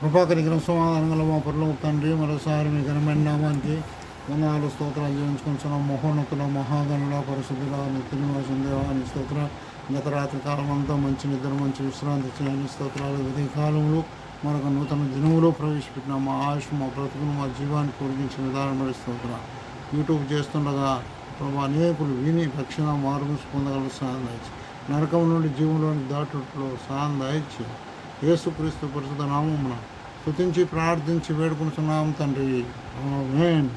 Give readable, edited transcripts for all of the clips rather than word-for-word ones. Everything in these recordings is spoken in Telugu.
కృపాకరికరం సమాధానంలో మా పరలోక తండ్రి, మరోసారి మీ ఘనమైన నామానికి వందనాలు స్తోత్రాలు జీవించుకుంటున్నాం. మహోన్నతుల మహాగణుల పరిశుద్ధుల నిత్య నివాసం దేవాన్ని స్తోత్రం. గత రాత్రి కాలం అంతా మంచి నిద్ర, మంచి విశ్రాంతి చేయని స్తోత్రాలు. ఉదయ కాలంలో మరొక నూతన దినములో ప్రవేశపెట్టిన మా ఆయుష్, మా బ్రతుకును, మా జీవాన్ని పొడిగించిన విధానం పడి స్తోత్రం. యూట్యూబ్ చేస్తుండగా అనేకులు విని రక్షణ మార్గం పొందగల సాధన దాయిచ్చు. నరకం నుండి జీవంలోని దాటుట్లో సాధన దాయిచ్చు. యేసుక్రీస్తు పరిశుద్ధ నామమున స్తుతించి ప్రార్థించి వేడుకుంటున్నాం తండ్రి, ఆమేన్.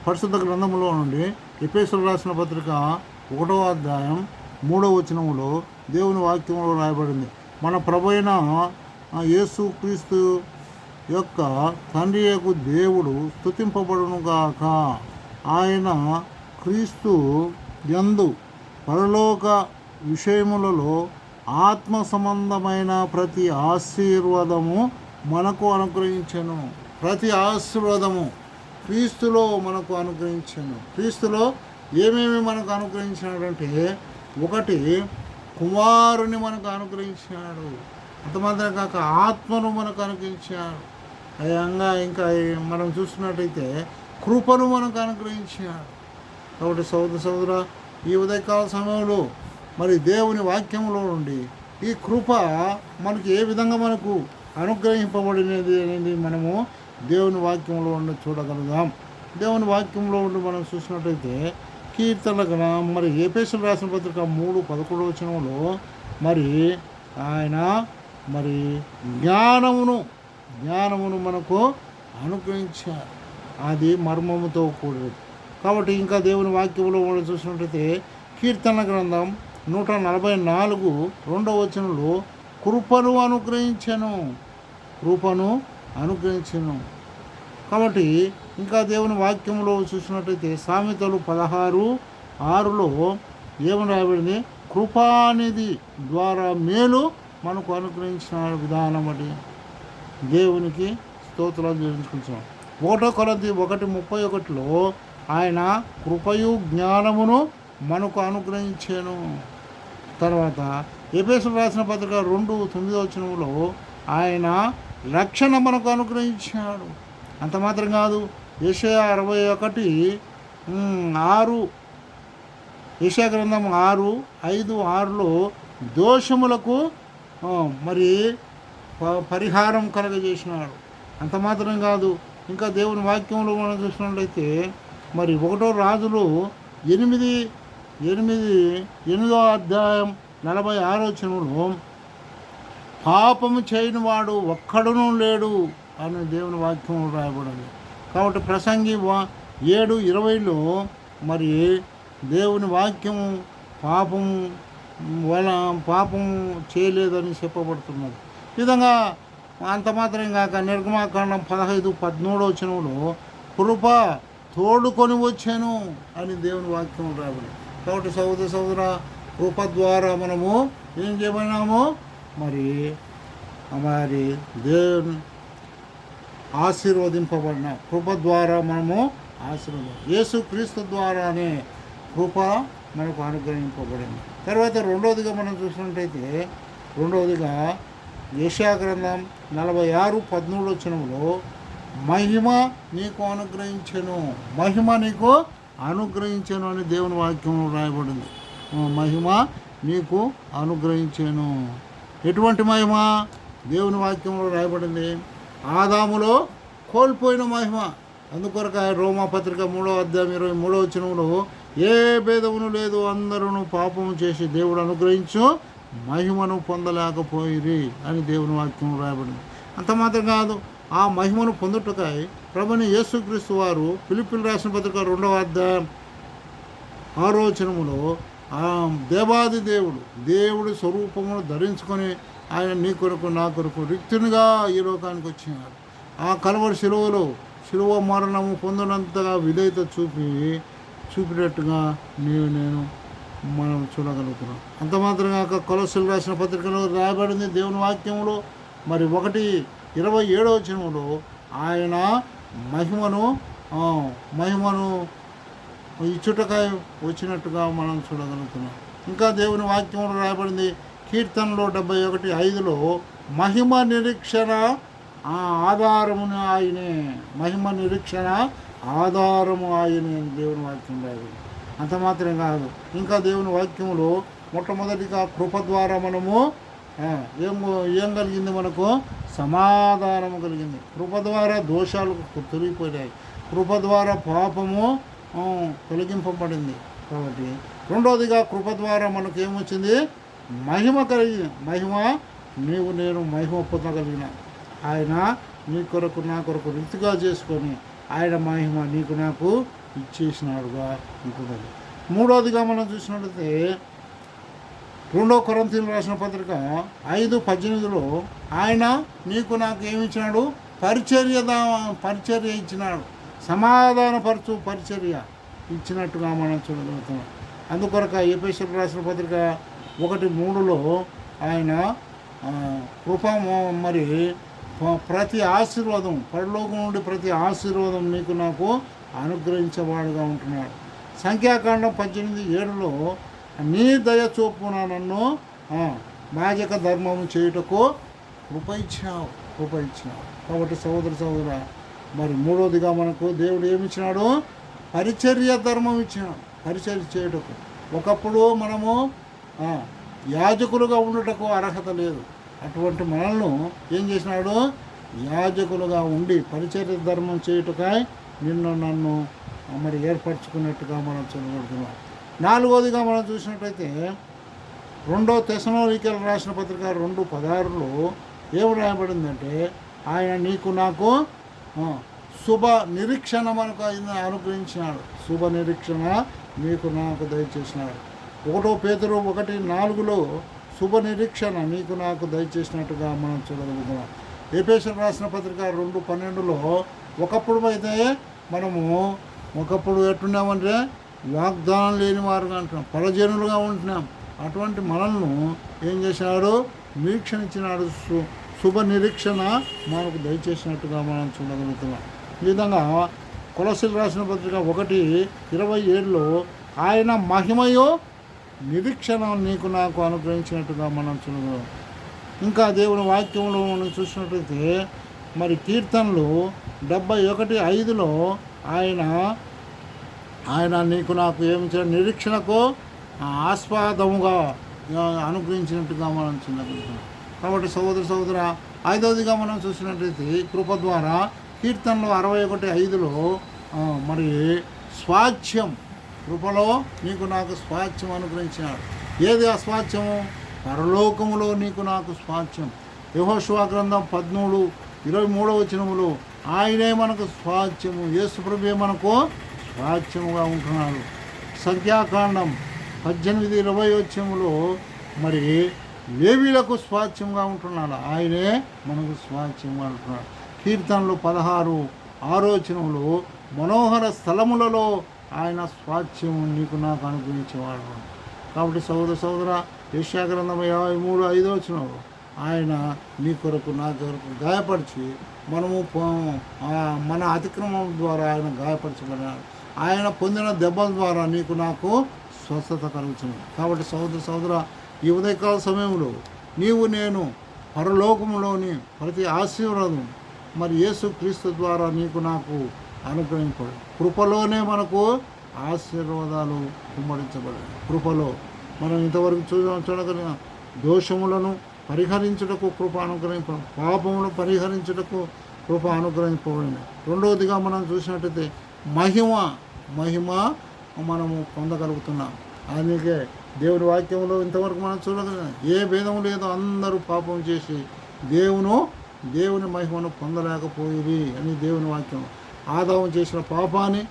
పరిశుద్ధ గ్రంథములో నుండి ఎఫెసీయులకు రాసిన పత్రిక 1వ అధ్యాయం 3వ వచనములో దేవుని వాక్యంలో రాయబడింది. మన ప్రభువైన యేసుక్రీస్తు యొక్క తండ్రి యొక్క దేవుడు స్తుతింపబడునుగాక. ఆయన క్రీస్తు యందు పరలోక విషయములలో ఆత్మ సంబంధమైన ప్రతి ఆశీర్వాదము మనకు అనుగ్రహించెను. ప్రతి ఆశీర్వాదము క్రీస్తులో మనకు అనుగ్రహించెను. క్రీస్తులో ఏమేమి మనకు అనుగ్రహించాడంటే, ఒకటి కుమారుని మనకు అనుగ్రహించాడు, అంతమాత్రమే కాక ఆత్మను మనకు అనుగ్రహించాడు. ఇంకా మనం చూసినట్టయితే కృపను మనకు అనుగ్రహించాడు. కాబట్టి సోదర ఈ ఉదయకాల సమయంలో మరి దేవుని వాక్యంలో నుండి ఈ కృప మనకి ఏ విధంగా మనకు అనుగ్రహింపబడినది అనేది మనము దేవుని వాక్యంలో ఉండి చూడగలుగుదాం. దేవుని వాక్యంలో ఉండి మనం చూసినట్టయితే కీర్తనల మరి ఎఫెసీయులకు రాసిన పత్రిక 3:11 వచనంలో మరి ఆయన మరి జ్ఞానమును మనకు అనుగ్రహించారు. అది మర్మముతో కూడినది. కాబట్టి ఇంకా దేవుని వాక్యంలో మనం చూసినట్టయితే కీర్తన గ్రంథం 144:2 వచనంలో కృపను అనుగ్రహించెను. కాబట్టి ఇంకా దేవుని వాక్యంలో చూసినట్టయితే సామెతలు 16:6లో ఏమని రాయబడింది? కృపానిధి ద్వారా మేలు మనకు అనుగ్రహించిన విధానం బట్టి దేవునికి స్తోత్రాలు చెల్లించుకుంటున్నాం. 1 కొరింథీ 1:31లో ఆయన కృపయు జ్ఞానమును మనకు అనుగ్రహించాను. తర్వాత ఎఫెసీయులకు రాసిన పత్రిక 2:9 వచనంలో ఆయన రక్షణ మనకు అనుగ్రహించాడు. అంత మాత్రం కాదు, యెషయా 61:6 యెషయా గ్రంథం 6:5-6లో దోషములకు మరి పరిహారం కలగజేసినాడు. అంత మాత్రం కాదు, ఇంకా దేవుని వాక్యంలో మనం చూసినట్లయితే మరి 1 రాజులు 8వ అధ్యాయం 46 వచనంలో పాపము చేయని వాడు ఒక్కడునూ లేడు అని దేవుని వాక్యం రాయబడింది. కాబట్టి ప్రసంగి 7:20లో మరి దేవుని వాక్యం పాపము చేయలేదని చెప్పబడుతున్నది. ఈ విధంగా అంత మాత్రం కాక నిర్గమాకాండం 15:13 వచనంలో కృప తోడుకొని వచ్చాను అని దేవుని వాక్యం రాబడి. కాబట్టి సహోదర కృప ద్వారా మనము ఏం చేయబడినాము? మరి దేవుని ఆశీర్వదింపబడిన కృప ద్వారా మనము యేసుక్రీస్తు ద్వారానే కృప మనకు అనుగ్రహింపబడింది. తర్వాత రెండవదిగా మనం చూసినట్టయితే యెషయా గ్రంథం 46:13 వచనంలో మహిమ నీకు అనుగ్రహించెను అని దేవుని వాక్యంలో రాయబడింది. మహిమ నీకు అనుగ్రహించెను. ఎటువంటి మహిమ? దేవుని వాక్యంలో రాయబడింది ఆదాములో కోల్పోయిన మహిమ. అందుకొరకు రోమాపత్రిక 3వ అధ్యాయం 23వ వచనంలో ఏ భేదమును లేదు, అందరూ పాపము చేసి దేవుడు అనుగ్రహించు మహిమను పొందలేకపోయిరి అని దేవుని వాక్యం రాయబడింది. అంత మాత్రం కాదు, ఆ మహిమను పొందుటకై ప్రభుని యేసుక్రీస్తు వారు ఫిలిప్పీయులకు రాసిన పత్రిక 2వ అధ్యాయం 6వ వచనములో దేవాది దేవుడి స్వరూపమును ధరించుకొని ఆయన నీ కొరకు నా కొరకు రిక్తునిగా ఈ లోకానికి వచ్చినాడు. ఆ కల్వరి శిలువ మరణము పొందినంతగా విధేయత చూపినట్టుగా నేను మనం చూడగలుగుతున్నాం. అంత మాత్రం కాక కొలస్సీయులకు రాసిన పత్రికలో రాయబడింది దేవుని వాక్యంలో మరి 1:27 వచనంలో ఆయన మహిమను ఇచ్చుటకై వచ్చినట్టుగా మనం చూడగలుగుతున్నాం. ఇంకా దేవుని వాక్యంలో రాయబడింది కీర్తనలో 71:5లో మహిమ నిరీక్షణ ఆ ఆధారమును ఆయనే, మహిమ నిరీక్షణ ఆధారము ఆయనే అని దేవుని వాక్యం రాదు. అంత మాత్రం కాదు, ఇంకా దేవుని వాక్యంలో మొట్టమొదటిగా కృప ద్వారా మనము ఏం ఏం కలిగింది, మనకు సమాధానము కలిగింది. కృప ద్వారా దోషాలు తొలగిపోయాయి, కృప ద్వారా పాపము తొలగింపబడింది. కాబట్టి రెండవదిగా కృప ద్వారా మనకు ఏమొచ్చింది, మహిమ కలిగింది. మహిమ నీవు నేను మహిమ పొందగలిగిన ఆయన నీ కొరకు నా కొరకు రీతిగా చేసుకొని ఆయన మహిమ నీకు నాకు ఇచ్చేసినాడుగా ఉంటుంది. మూడవదిగా మనం చూసినట్లయితే 2 కొరింథీయులకు రాసిన పత్రిక 5:18 ఆయన నీకు నాకు ఏమిచ్చినాడు, పరిచర్య ఇచ్చినాడు, సమాధానపరచు పరిచర్య ఇచ్చినట్టుగా మనం చూడగలుగుతున్నాం. అందుకొరకు ఎఫెసీయులకు రాసిన పత్రిక 1:3 ఆయన కృప మరి ప్రతి ఆశీర్వాదం, పరలోకం నుండి ప్రతి ఆశీర్వాదం నీకు నాకు అనుగ్రహించేవాడుగా ఉంటున్నాడు. సంఖ్యాకాండం 18:7 నీ దయ చొప్పున నన్ను బాధ్యక ధర్మము చేయుటకు కృప ఇచ్చినావు. కాబట్టి సహోదర మరి మూడవదిగా మనకు దేవుడు ఏమిచ్చినాడు, పరిచర్య ధర్మం ఇచ్చినాడు, పరిచర్య చేయుటకు. ఒకప్పుడు మనము యాజకులుగా ఉండటకు అర్హత లేదు, అటువంటి మనల్ని ఏం చేసినాడు, యాజకులుగా ఉండి పరిచర్య ధర్మం చేయుటకై నిన్ను నన్ను మరి ఏర్పరచుకున్నట్టుగా మనం చూడగలుగుతున్నాం. నాలుగవదిగా మనం చూసినట్టయితే 2 తెస్సలోనికీయులకు రాసిన పత్రిక 2:16 ఏమి రాయబడిందంటే ఆయన నీకు నాకు శుభ నిరీక్షణ మనకు అనుగ్రహించినాడు, శుభ నిరీక్షణ నీకు నాకు దయచేసినాడు. 1 పేతురు 1:4 శుభ నిరీక్షణ నీకు నాకు దయచేసినట్టుగా మనం చూడగలుగుతున్నాం. ఎఫెసీయులకు రాసిన పత్రిక 2:12 ఒకప్పుడు ఎట్టున్నామంటే వాగ్దానం లేని వారుగా అంటున్నాం, పరజనులుగా ఉంటున్నాం. అటువంటి మనల్ని ఏం చేశాడు, నిరీక్షణ ఇచ్చినాడు, శుభ నిరీక్షణ మనకు దయచేసినట్టుగా మనం చూడగలుగుతున్నాం. ఈ విధంగా కొలస్సీయులకు రాసిన పత్రిక 1:27 ఆయన మహిమయో నిరీక్షణ నీకు నాకు అనుగ్రహించినట్టుగా మనం చూడగలం. ఇంకా దేవుని వాక్యంలో మనం చూసినట్లయితే మరి కీర్తనలు 71:5 ఆయన నీకు నాకు ఏమి నిరీక్షణకు ఆస్వాదముగా అనుగ్రహించినట్టుగా మనం చూడగలుగుతాం. కాబట్టి సహోదర ఐదవదిగా మనం చూసినట్లయితే కృప ద్వారా కీర్తనలు 61:5 మరి స్వాస్థ్యం, కృపలో నీకు నాకు స్వాస్థ్యం అనుగ్రహించినాడు. ఏది ఆ స్వాస్థ్యము, పరలోకములో నీకు నాకు స్వాస్థ్యం. యెహోషువ గ్రంథం 13:23 ఆయనే మనకు స్వాస్థ్యము, యేసు ప్రభువే మనకు స్వాస్థ్యముగా ఉంటున్నాడు. సంఖ్యాకాండం 18:20 మరి లేవీలకు స్వాస్థ్యంగా ఉంటున్నాడు, ఆయనే మనకు స్వాస్థ్యంగా ఉంటున్నాడు. కీర్తనలు 16:6 మనోహర స్థలములలో ఆయన స్వాస్థ్యము నీకు నాకు అనుగ్రహించేవాడు. కాబట్టి సహోదర యెషయా గ్రంథం 53:5 ఆయన నీ కొరకు నా కొరకు గాయపరిచి మన అతిక్రమం ద్వారా ఆయన గాయపరచబడినాడు, ఆయన పొందిన దెబ్బల ద్వారా నీకు నాకు స్వస్థత కలుగుతుంది. కాబట్టి సహోదర ఈ ఉదయకాల సమయంలో నీవు నేను పరలోకములోని ప్రతి ఆశీర్వాదం మరి యేసు క్రీస్తు ద్వారా నీకు నాకు అనుగ్రహింపడు. కృపలోనే మనకు ఆశీర్వాదాలు కుమ్మరించబడాయి. కృపలో మనం ఇంతవరకు చూడగలిగిన దోషములను పరిహరించుటకు కృప అనుగ్రహింపడం, పాపములను పరిహరించుటకు కృప అనుగ్రహింపబడింది. రెండవదిగా మనం చూసినట్టయితే మహిమ మనము పొందగలుగుతున్నాం. అందుకే దేవుని వాక్యంలో ఇంతవరకు మనం చూడగలిగిన ఏ భేదం లేదో అందరూ పాపం చేసి దేవుని మహిమను పొందలేకపోయేది అని దేవుని వాక్యం. ఆదాము చేసిన పాపాన్ని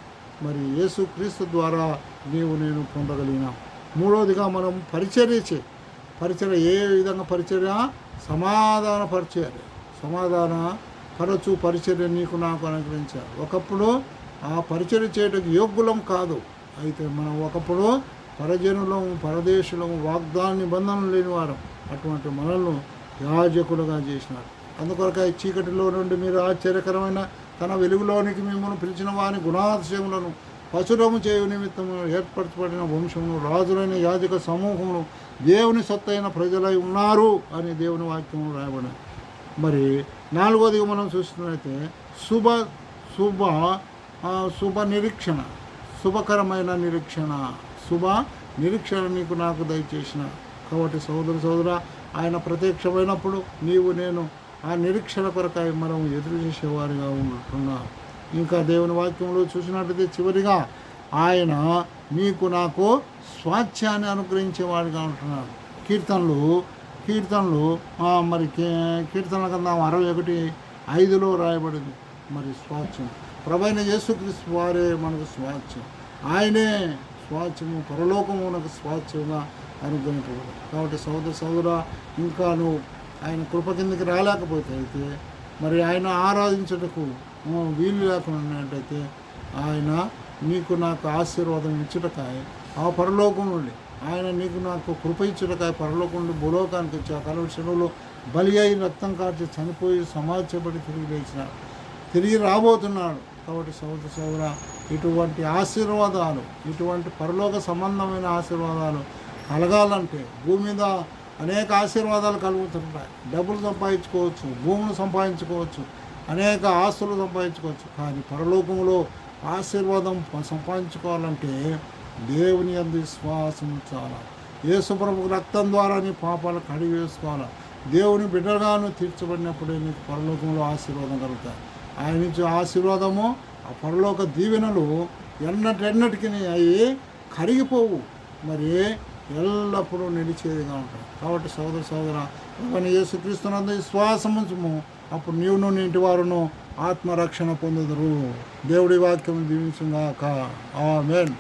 మరి యేసు క్రీస్తు ద్వారా నేను పొందగలిగినాం. మూడవదిగా మనం పరిచర్య ఏ విధంగా పరిచర్య, సమాధాన పరిచర్య నీకు నాకు అనుగ్రహించారు. ఒకప్పుడు ఆ పరిచర్య చేయడానికి యోగ్యులం కాదు, అయితే మనం ఒకప్పుడు పరజనులము, పరదేశులము, వాగ్దాన నిబంధనలు లేని వారం. అటువంటి మనల్ని యాజకులుగా చేసినారు. అందుకొరకు ఈ చీకటిలో నుండి మీరు ఆశ్చర్యకరమైన తన వెలుగులోనికి మిమ్మల్ని పిలిచిన వాని గుణాతిశయములను పశురము చేయు నిమిత్తము ఏర్పరచబడిన వంశమును, రాజులైన యాజక సమూహమును, దేవుని సొత్తైన ప్రజలై ఉన్నారు అని దేవుని వాక్యము రాయబడింది. మరి నాలుగోదిగా మనం చూసినట్లయితే శుభ శుభ శుభ నిరీక్షణ, శుభకరమైన నిరీక్షణ, శుభ నిరీక్షణ నీకు నాకు దయచేసిన. కాబట్టి సోదర ఆయన ప్రత్యక్షమైనప్పుడు నీవు నేను ఆ నిరీక్షణ కొరకాయ మనం ఎదురు చేసేవారిగా ఉంటున్నా. ఇంకా దేవుని వాక్యంలో చూసినట్లయితే చివరిగా ఆయన నీకు నాకు స్వాస్థ్యాన్ని అనుగ్రహించేవాడిగా ఉంటున్నాడు. కీర్తనలు మరి కీర్తనల కింద 61:5 రాయబడింది. మరి స్వాస్థ్యం ప్రభువైన యేసుక్రీస్తు వారే మనకు స్వాస్థ్యం. ఆయనే స్వాస్థ్యము, పరలోకమునకు స్వాస్థ్యంగా అనుగ్రహించబడు. కాబట్టి సోదర ఇంకా నువ్వు ఆయన కృప కిందకి రాలేకపోతే అయితే మరి ఆయన ఆరాధించుటకు వీలు లేకుండా ఉన్నట్టయితే ఆయన నీకు నాకు ఆశీర్వాదం ఇచ్చుటకాయ ఆ పరలోకం నుండి ఆయన నీకు నాకు కృప ఇచ్చుటకాయ పరలోకం నుండి భూలోకానికి వచ్చి ఆ కలువ శిలువలో బలి అయి రక్తం కార్చి చనిపోయి సమాజపడి తిరిగి రాబోతున్నాడు. కాబట్టి సోదర ఇటువంటి ఆశీర్వాదాలు, ఇటువంటి పరలోక సంబంధమైన ఆశీర్వాదాలు కలగాలంటే భూమి మీద అనేక ఆశీర్వాదాలు కలుగుతుంటాయి. డబ్బులు సంపాదించుకోవచ్చు, భూములు సంపాదించుకోవచ్చు, అనేక ఆస్తులు సంపాదించుకోవచ్చు. కానీ పరలోకంలో ఆశీర్వాదం సంపాదించుకోవాలంటే దేవుని యందు విశ్వాసం చాలా. యేసుప్రభు రక్తం ద్వారా నీ పాపాలు కడిగి వేసుకోవాలి. దేవుని బిడ్డగాను తీర్చబడినప్పుడే నీకు పరలోకంలో ఆశీర్వాదం కలుగుతాయి. ఆయన నుంచి ఆశీర్వాదము, ఆ పరలోక దీవెనలు ఎన్నటికి అవి కరిగిపోవు, మరి ఎల్లప్పుడూ నిలిచేదిగా ఉంటాయి. కాబట్టి సోదర కానీ యేసుక్రీస్తునందు విశ్వాసం ఉంచుము, అప్పుడు నీవును నీ ఇంటి వారును ఆత్మరక్షణ పొందుదురు. దేవుడి వాక్యం దీవించుగాక. ఆమేన్.